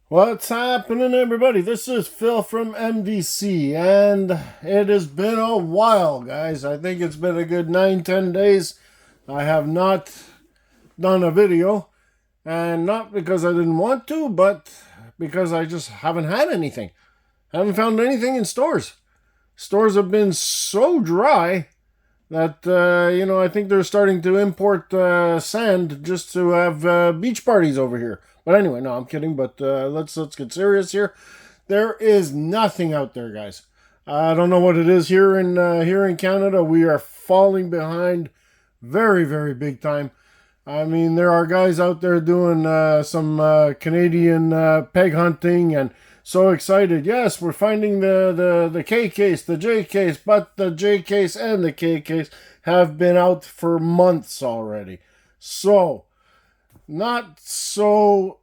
What's happening, everybody? This is Phil from MDC, and it has been a while, guys. I think it's been a good 9-10 days. I have not done a video, and not because I didn't want to, but because I just haven't had anything. I haven't found anything in stores. Stores have been so dry that, I think they're starting to import sand just to have beach parties over here. But anyway, no, I'm kidding. But let's get serious here. There is nothing out there, guys. I don't know what it is here in Canada. We are falling behind, very very big time. I mean, there are guys out there doing some Canadian peg hunting and so excited. Yes, we're finding the K case, the J case, but the J case and the K case have been out for months already. So, not so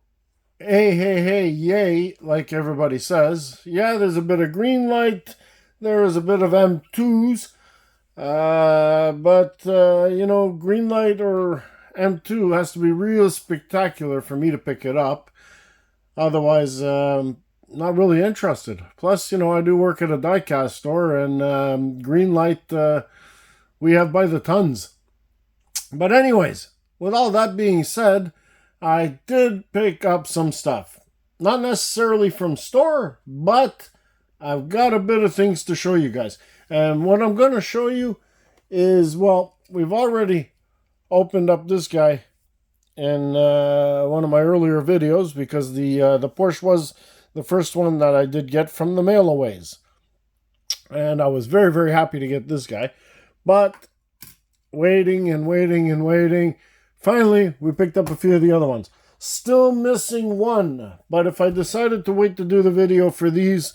hey, yay, like everybody says. Yeah, there's a bit of green light. There is a bit of M2s. But green light or M2 has to be real spectacular for me to pick it up. Otherwise, not really interested. Plus, I do work at a Diecast store, and green light we have by the tons. But anyways, with all that being said, I did pick up some stuff. Not necessarily from store, but I've got a bit of things to show you guys. And what I'm going to show you is, well, we've already opened up this guy in one of my earlier videos because the Porsche was the first one that I did get from the mail-aways. And I was very, very happy to get this guy. But waiting and waiting and waiting, finally, we picked up a few of the other ones. Still missing one. But if I decided to wait to do the video for these,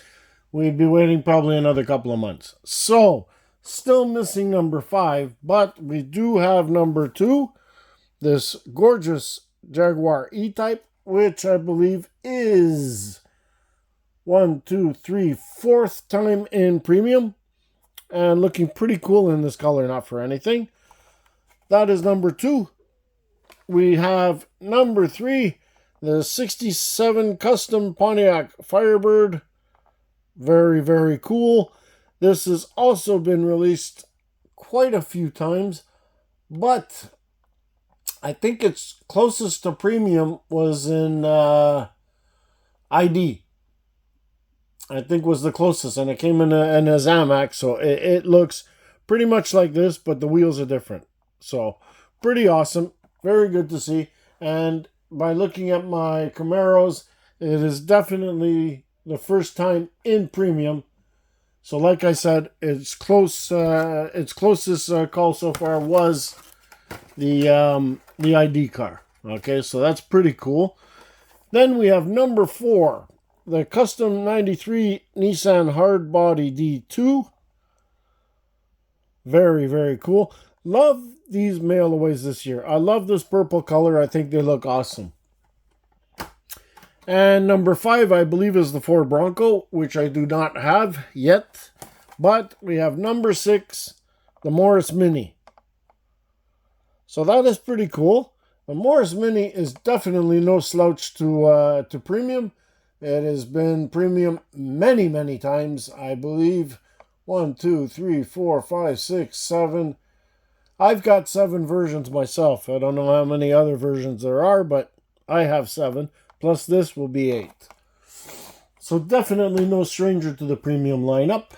we'd be waiting probably another couple of months. So, still missing number 5, but we do have number 2. This gorgeous Jaguar E-Type, which I believe is 4th time in premium. And looking pretty cool in this color, not for anything. That is number 2. We have number 3, the 67 custom Pontiac Firebird. Very, very cool. This has also been released quite a few times, but I think its closest to premium was in ID. I think was the closest, and it came in a Zamac, so it looks pretty much like this, but the wheels are different. So, pretty awesome. Very good to see. And by looking at my Camaros, it is definitely the first time in premium. So like I said, its closest call so far was the ID car. Okay, so that's pretty cool. Then we have number 4, the custom 93 Nissan Hardbody D2. Very, very cool. Love these mail-aways this year. I love this purple color. I think they look awesome. And number 5, I believe, is the Ford Bronco, which I do not have yet. But we have number 6, the Morris Mini. So that is pretty cool. The Morris Mini is definitely no slouch to premium. It has been premium many, many times. I believe 1, 2, 3, 4, 5, 6, 7. I've got 7 versions myself. I don't know how many other versions there are, but I have 7. Plus this will be 8. So definitely no stranger to the premium lineup.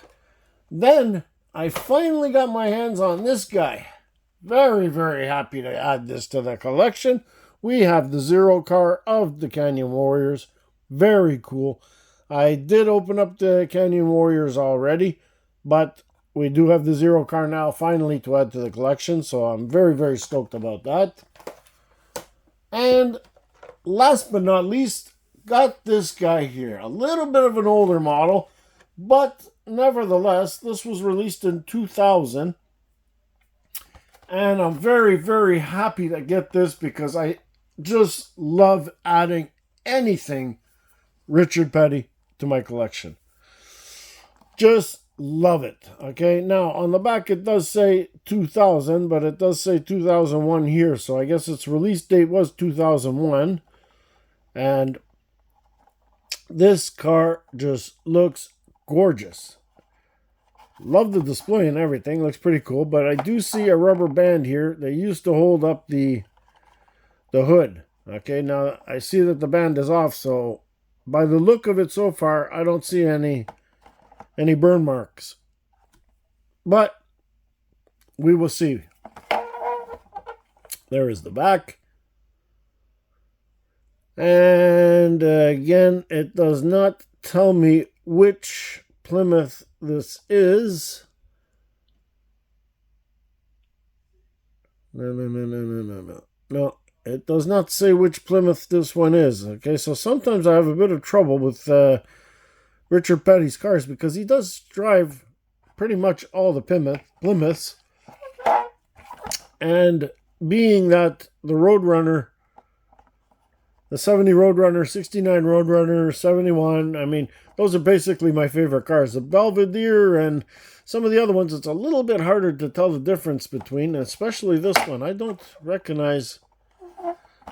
Then I finally got my hands on this guy. Very, very happy to add this to the collection. We have the Zero car of the Canyon Warriors. Very cool. I did open up the Canyon Warriors already, but we do have the Zero car now finally to add to the collection, so I'm very, very stoked about that. And last but not least, got this guy here. A little bit of an older model, but nevertheless, this was released in 2000. And I'm very, very happy to get this because I just love adding anything Richard Petty to my collection. Just love it. Okay, now on the back it does say 2000, but it does say 2001 here, so I guess its release date was 2001. And This car just looks gorgeous. Love the display and everything. Looks pretty cool. But I do see a rubber band here that used to hold up the hood. Okay, now I see that the band is off. So by the look of it so far, I don't see any burn marks. But we will see. There is the back. And again, it does not tell me which Plymouth this is. No, it does not say which Plymouth this one is. Okay, so sometimes I have a bit of trouble with Richard Petty's cars because he does drive pretty much all the Plymouths. And being that the Roadrunner, the 70 Roadrunner, 69 Roadrunner, 71, I mean, those are basically my favorite cars. The Belvedere and some of the other ones, it's a little bit harder to tell the difference between, especially this one. I don't recognize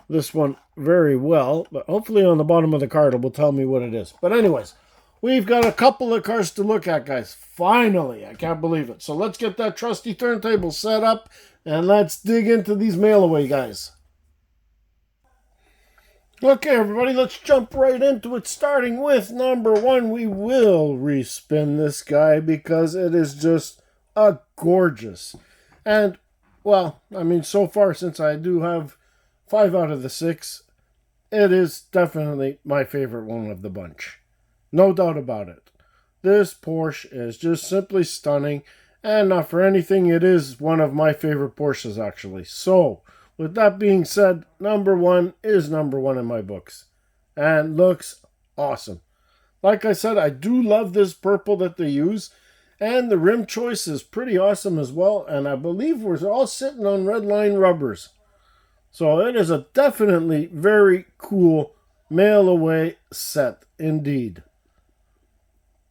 this one very well, but hopefully on the bottom of the card it will tell me what it is. But anyways, we've got a couple of cars to look at, guys. Finally, I can't believe it. So let's get that trusty turntable set up and let's dig into these mail away, guys. Okay, everybody, let's jump right into it. Starting with number 1, we will respin this guy because it is just a gorgeous. And, well, I mean, so far since I do have 5 out of the 6, it is definitely my favorite one of the bunch. No doubt about it. This Porsche is just simply stunning. And not for anything, it is one of my favorite Porsches, actually. So, with that being said, number 1 is number 1 in my books. And looks awesome. Like I said, I do love this purple that they use. And the rim choice is pretty awesome as well. And I believe we're all sitting on red line rubbers. So it is a definitely very cool mail away set indeed.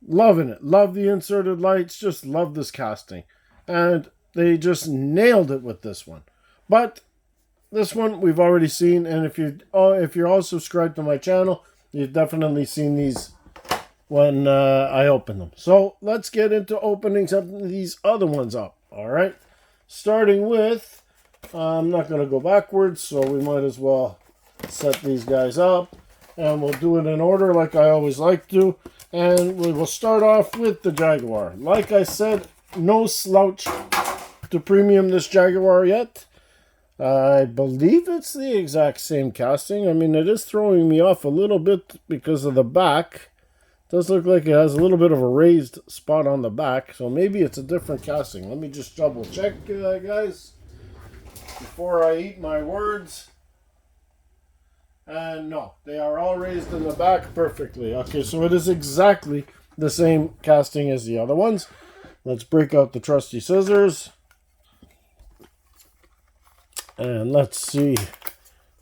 Loving it. Love the inserted lights. Just love this casting. And they just nailed it with this one. But this one we've already seen. And if you're all subscribed to my channel, you've definitely seen these when I open them. So let's get into opening some of these other ones up. All right. Starting with, I'm not going to go backwards, so we might as well set these guys up. And we'll do it in order like I always like to. And we will start off with the Jaguar. Like I said, no slouch to premium this Jaguar yet. I believe it's the exact same casting. I mean, it is throwing me off a little bit because of the back. It does look like it has a little bit of a raised spot on the back. So maybe it's a different casting. Let me just double check, guys, before I eat my words. And no, they are all raised in the back perfectly. Okay, so it is exactly the same casting as the other ones. Let's break out the trusty scissors. And let's see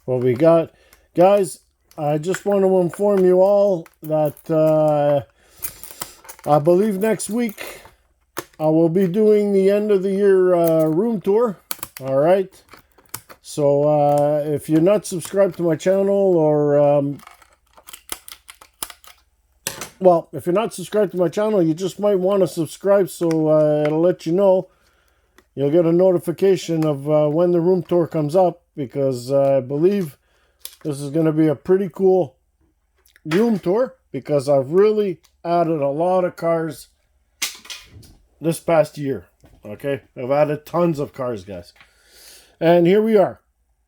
what we got. Guys, I just want to inform you all that I believe next week I will be doing the end of the year room tour. All right. So if you're not subscribed to my channel, or well, if you're not subscribed to my channel, you just might want to subscribe, so it'll let you know. You'll get a notification of when the room tour comes up, because I believe this is going to be a pretty cool room tour, because I've really added a lot of cars this past year. Okay, I've added tons of cars, guys. And here we are.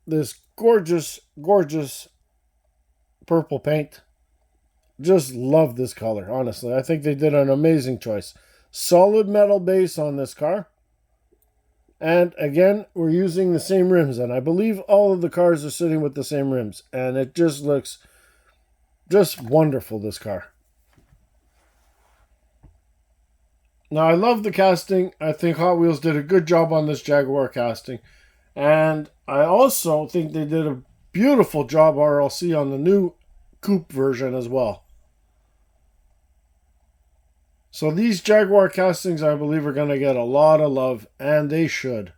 This gorgeous, gorgeous purple paint. Just love this color, honestly. I think they did an amazing choice. Solid metal base on this car. And again, we're using the same rims. And I believe all of the cars are sitting with the same rims. And it just looks just wonderful, this car. Now, I love the casting. I think Hot Wheels did a good job on this Jaguar casting. And I also think they did a beautiful job, RLC, on the new coupe version as well. So these Jaguar castings, I believe, are going to get a lot of love, and they should.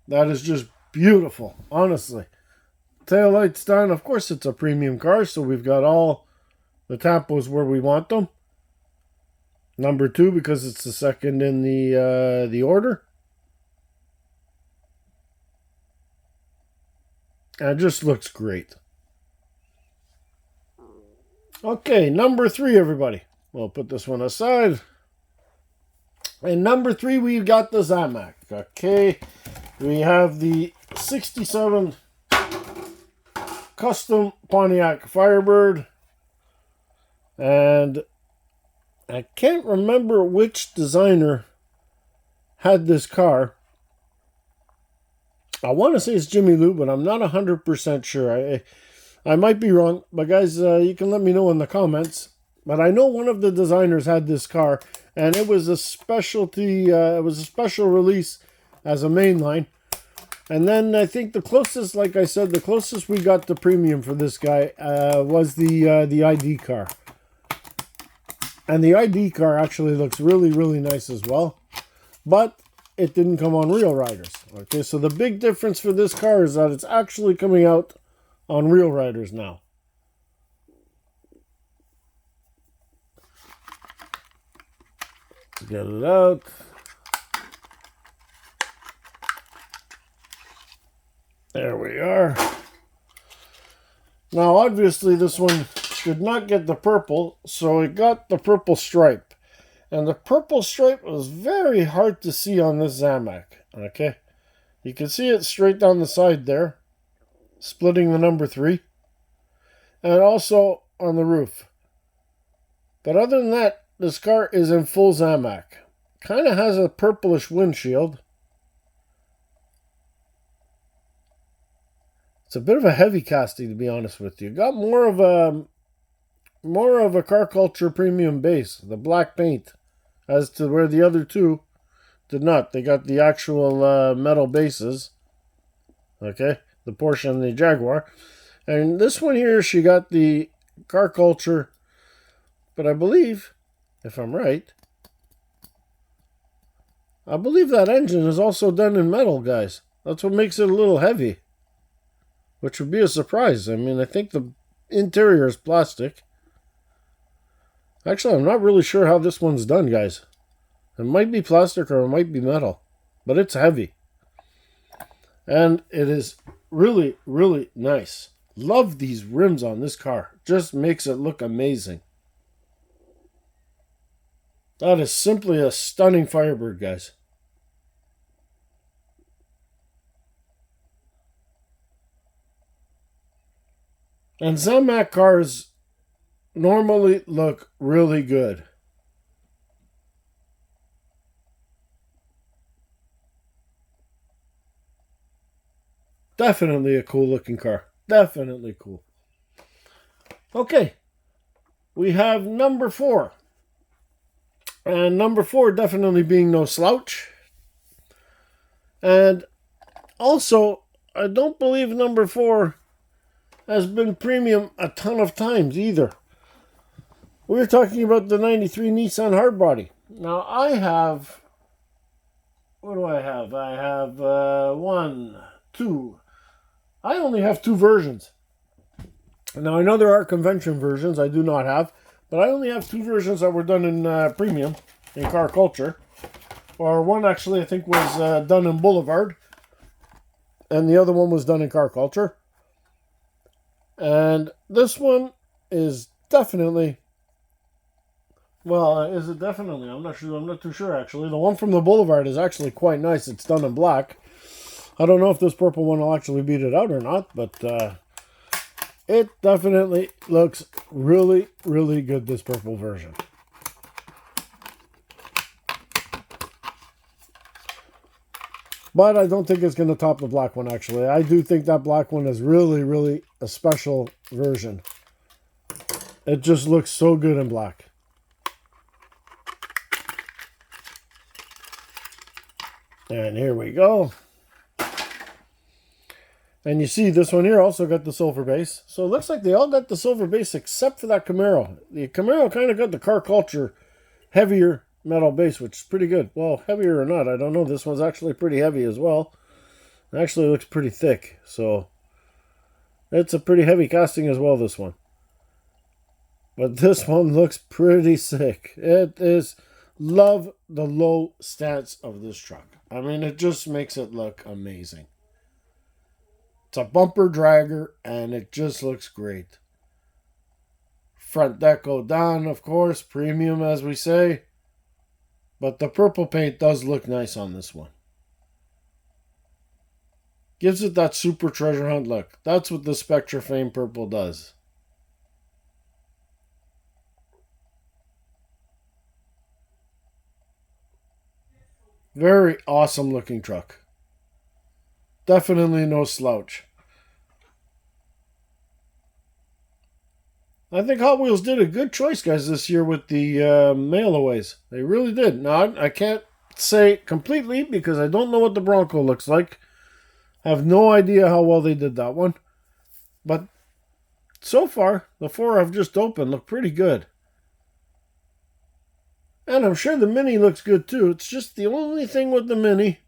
That is just beautiful, honestly. taillights done. Of course, it's a premium car, so we've got all the tampos where we want them. Number 2 because it's the second in the order. And it just looks great. Okay, number 3, everybody. We'll put this one aside. And number 3, we've got the Zamac. Okay, we have the 67 custom Pontiac Firebird. And I can't remember which designer had this car. I want to say it's Jimmy Lou, but I'm not 100% sure. I might be wrong, but guys, you can let me know in the comments. But I know one of the designers had this car, and it was a specialty. It was a special release as a mainline. And then I think the closest, like I said, the closest we got to premium for this guy was the ID car. And the ID car actually looks really, really nice as well. But it didn't come on Real Riders. Okay, so the big difference for this car is that it's actually coming out on Real Riders now. Get it out. There we are. Now, obviously, this one did not get the purple, so it got the purple stripe. And the purple stripe was very hard to see on this Zamac. Okay, you can see it straight down the side there, splitting the number 3, and also on the roof. But other than that, this car is in full Zamac. Kind of has a purplish windshield. It's a bit of a heavy casting, to be honest with you. Got more of a car culture premium base, the black paint, as to where the other two did not. They got the actual metal bases. Okay, the Porsche and the Jaguar. And this one here, she got the car culture, but I believe, if I'm right, I believe that engine is also done in metal, guys. That's what makes it a little heavy, which would be a surprise. I mean, I think the interior is plastic. Actually, I'm not really sure how this one's done, guys. It might be plastic or it might be metal, but it's heavy. And it is really, really nice. Love these rims on this car. Just makes it look amazing. That is simply a stunning Firebird, guys. And Zamac cars normally look really good. Definitely a cool looking car. Definitely cool. Okay. We have number 4. And number 4 definitely being no slouch. And also, I don't believe number 4 has been premium a ton of times either. We're talking about the 93 Nissan Hardbody. Now, I have... What do I have? I have 1, 2... I only have 2 versions. Now, I know there are convention versions I do not have, but I only have 2 versions that were done in premium, in car culture. Or one actually I think was done in Boulevard, and the other one was done in car culture. And this one is definitely... Well, is it definitely? I'm not sure. I'm not too sure, actually. The one from the Boulevard is actually quite nice. It's done in black. I don't know if this purple one will actually beat it out or not, but it definitely looks really, really good, this purple version. But I don't think it's going to top the black one, actually. I do think that black one is really, really a special version. It just looks so good in black. And here we go. And you see this one here also got the silver base. So it looks like they all got the silver base except for that Camaro. The Camaro kind of got the car culture heavier metal base, which is pretty good. Well, heavier or not, I don't know. This one's actually pretty heavy as well. It actually looks pretty thick. So It's a pretty heavy casting as well, this one. But this one looks pretty sick. It is... Love the low stance of this truck. I mean, it just makes it look amazing. It's a bumper dragger, and it just looks great. Front deco done, of course. Premium, as we say. But the purple paint does look nice on this one. Gives it that super treasure hunt look. That's what the Spectra Fame purple does. Very awesome looking truck. Definitely no slouch. I think Hot Wheels did a good choice, guys, this year with the mail-aways. They really did. Now, I can't say completely because I don't know what the Bronco looks like. I have no idea how well they did that one. But so far, the 4 I've just opened look pretty good. And I'm sure the Mini looks good too. It's just the only thing with the Mini.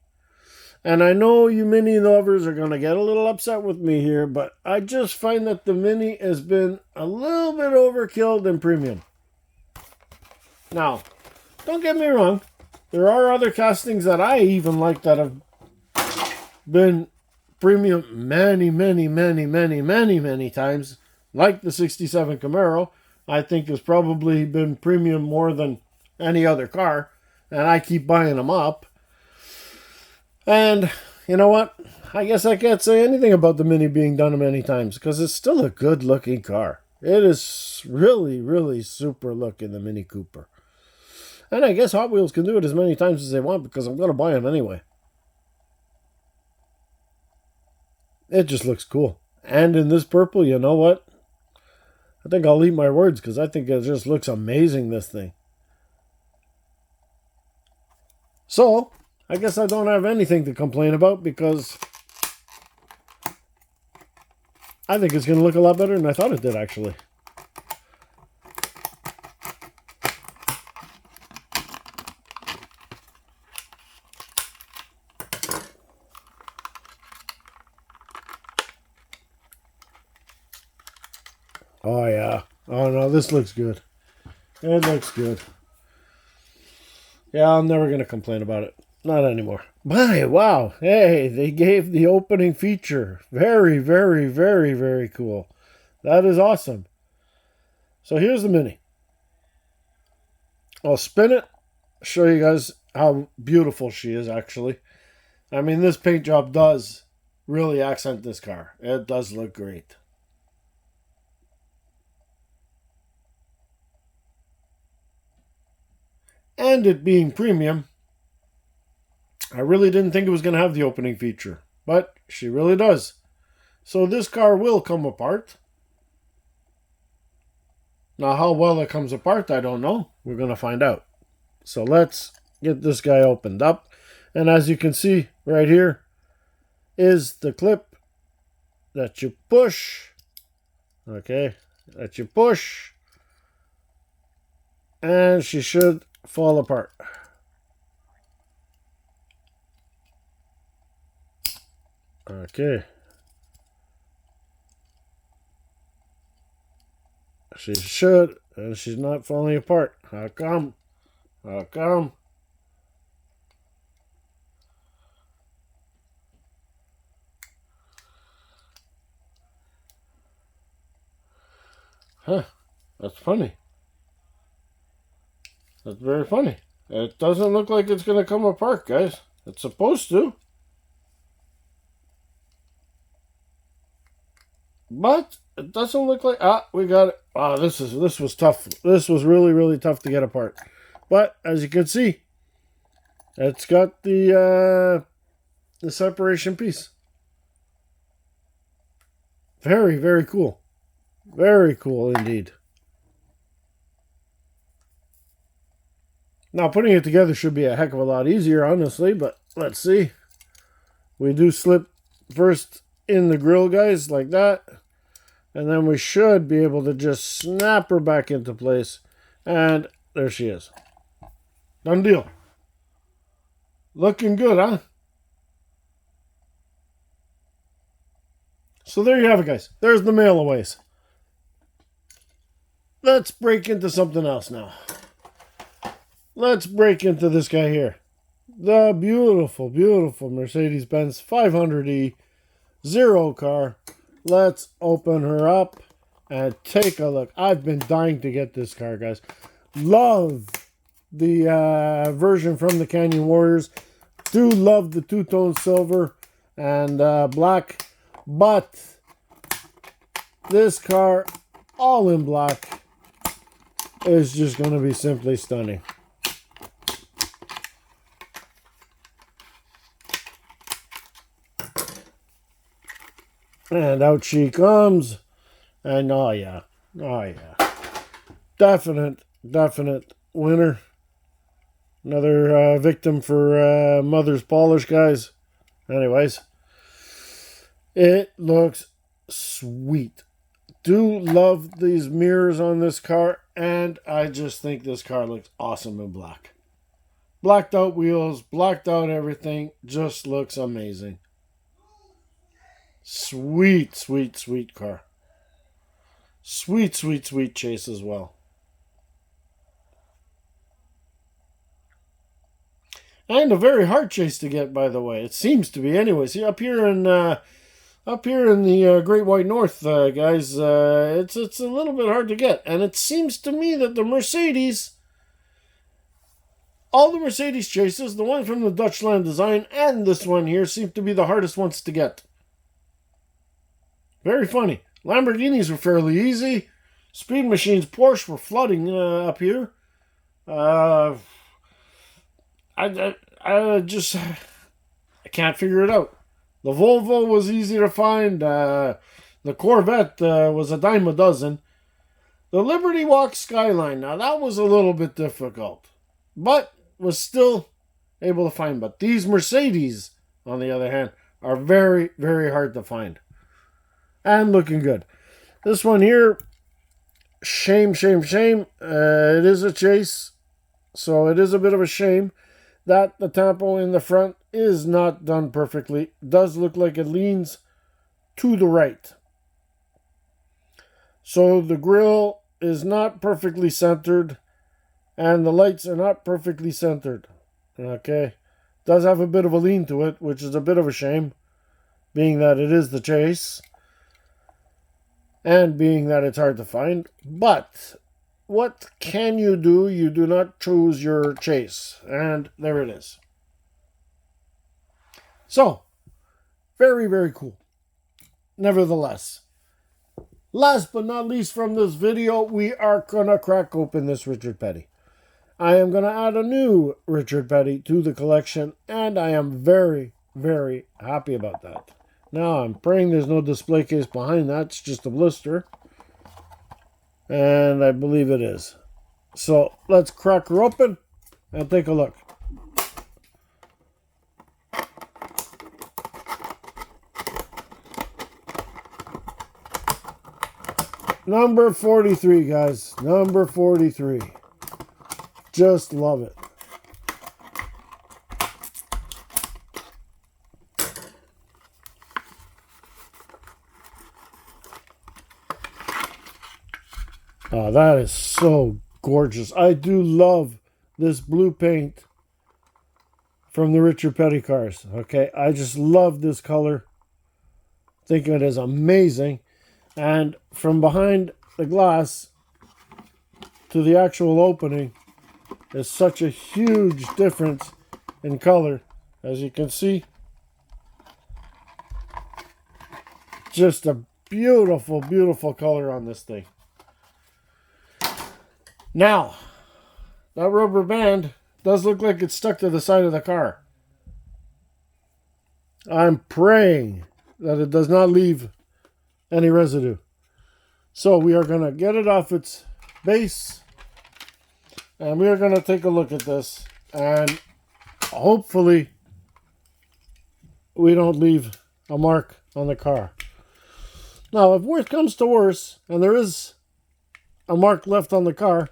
And I know you Mini lovers are going to get a little upset with me here, but I just find that the Mini has been a little bit overkill in premium. Now, don't get me wrong. There are other castings that I even like that have been premium many times. Like the 67 Camaro, I think has probably been premium more than any other car. And I keep buying them up. And you know what? I guess I can't say anything about the Mini being done many times because it's still a good looking car. It is really super looking, the Mini Cooper. And I guess Hot Wheels can do it as many times as they want because I'm going to buy them anyway. It just looks cool. And in this purple, you know what? I think I'll eat my words because I think it just looks amazing, this thing. So, I guess I don't have anything to complain about because I think it's going to look a lot better than I thought it did, actually. Oh, yeah. Oh, no, this looks good. It looks good. Yeah, I'm never going to complain about it. Not anymore. My, wow. Hey, they gave the opening feature. Very cool. That is awesome. So here's the Mini. I'll spin it. Show you guys how beautiful she is, actually. I mean, this paint job does really accent this car. It does look great. And it being premium, I really didn't think it was going to have the opening feature, but she really does. So this car will come apart. Now, how well it comes apart, I don't know. We're going to find out. So let's get this guy opened up. And as you can see right here is the clip that you push. Okay, that you push. And she should fall apart. Okay. She should, and she's not falling apart. How come? How come? Huh. That's funny. That's very funny. It doesn't look like it's going to come apart, guys. It's supposed to. But it doesn't look like... Ah, we got it. Ah, this was tough. This was really tough to get apart. But as you can see, it's got the separation piece. Very cool. Very cool indeed. Now, putting it together should be a heck of a lot easier, honestly, but let's see. We do slip first in the grill, guys, like that. And then we should be able to just snap her back into place. And there she is. Done deal. Looking good, huh? So there you have it, guys. There's the mailaways. Let's break into something else now. Let's break into this guy here. The beautiful, beautiful Mercedes-Benz 500e Zero car. Let's open her up and take a look. I've been dying to get this car, guys. Love the version from the Canyon Warriors. Do love the two-tone silver and black. But this car, all in black, is just going to be simply stunning. And out she comes. And oh yeah. Definite winner. Another victim for Mother's Polish, guys. Anyways. It looks sweet. Do love these mirrors on this car. And I just think this car looks awesome in black. Blacked out wheels. Blacked out everything. Just looks amazing. Sweet car. Sweet chase as well. And a very hard chase to get, by the way. It seems to be, anyways. See, up here in the Great White North, guys, it's a little bit hard to get. And it seems to me that the Mercedes, all the Mercedes chases, the one from the Dutchland design and this one here, seem to be the hardest ones to get. Very funny. Lamborghinis were fairly easy. Speed Machines, Porsche were flooding up here. I can't figure it out. The Volvo was easy to find. The Corvette was a dime a dozen. The Liberty Walk Skyline, now that was a little bit difficult, but was still able to find. But these Mercedes, on the other hand, are very hard to find. And looking good. This one here, shame. It is a chase, so it is a bit of a shame that the tampo in the front is not done perfectly. Does look like it leans to the right. So the grille is not perfectly centered, and the lights are not perfectly centered. Okay, does have a bit of a lean to it, which is a bit of a shame, being that it is the chase. And being that it's hard to find. But what can you do? You do not choose your chase. And there it is. So, very cool. Nevertheless, last but not least from this video, we are going to crack open this Richard Petty. I am going to add a new Richard Petty to the collection. And I am very happy about that. Now, I'm praying there's no display case behind that. It's just a blister. And I believe it is. So, let's crack her open and take a look. Number 43, guys. Number 43. Just love it. Oh, that is so gorgeous. I do love this blue paint from the Richard Petty cars. Okay, I just love this color. Think it is amazing. And from behind the glass to the actual opening is such a huge difference in color. As you can see, just a beautiful color on this thing. Now, that rubber band does look like it's stuck to the side of the car. I'm praying that it does not leave any residue. So we are going to get it off its base. And we are going to take a look at this. And hopefully we don't leave a mark on the car. Now, if worse comes to worse, and there is a mark left on the car,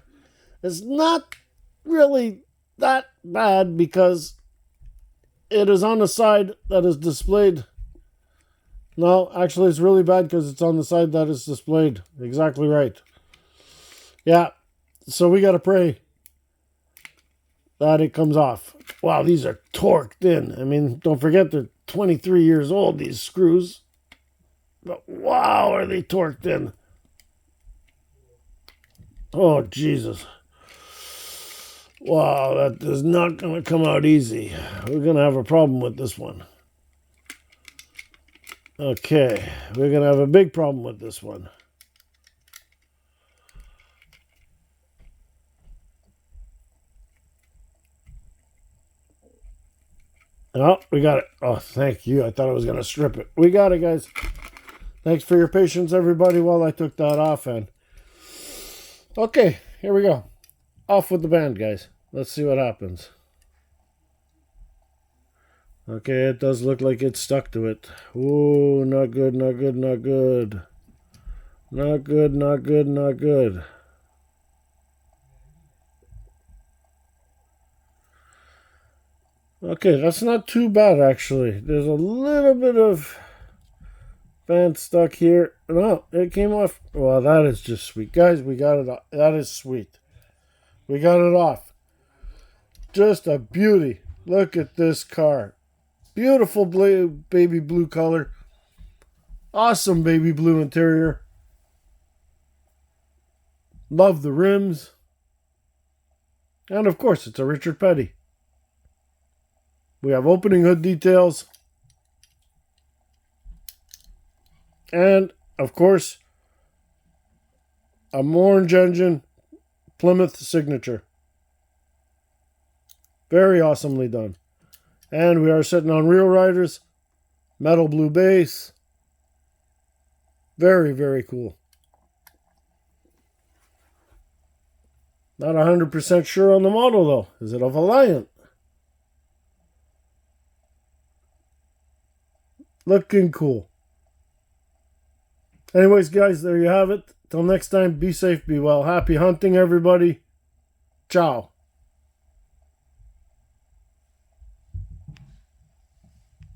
it's not really that bad because it is on the side that is displayed No, actually it's really bad because it's on the side that is displayed. Exactly right. Yeah, so we got to pray that it comes off. Wow, these are torqued in. I mean, don't forget they're 23 years old, these screws. But wow, are they torqued in. Oh, Jesus. Wow, that is not going to come out easy. We're going to have a problem with this one. Okay, we're going to have a big problem with this one. Oh, we got it. Oh, thank you. I thought I was going to strip it. We got it, guys. Thanks for your patience, everybody, while I took that off. And okay, here we go. Off with the band, guys. Let's see what happens. Okay, it does look like it's stuck to it. Ooh, not good, not good, not good. Not good, not good, not good. Okay, that's not too bad, actually. There's a little bit of band stuck here. No, it came off. Well, that is just sweet. Guys, we got it off. That is sweet. We got it off. Just a beauty. Look at this car. Beautiful baby blue color. Awesome baby blue interior. Love the rims. And of course, it's a Richard Petty. We have opening hood details. And, of course, a orange engine Plymouth signature. Very awesomely done. And we are sitting on rear riders. Metal blue base. Very, very cool. Not 100% sure on the model, though. Is it a Valiant? Looking cool. Anyways, guys, there you have it. Till next time, be safe, be well. Happy hunting, everybody. Ciao.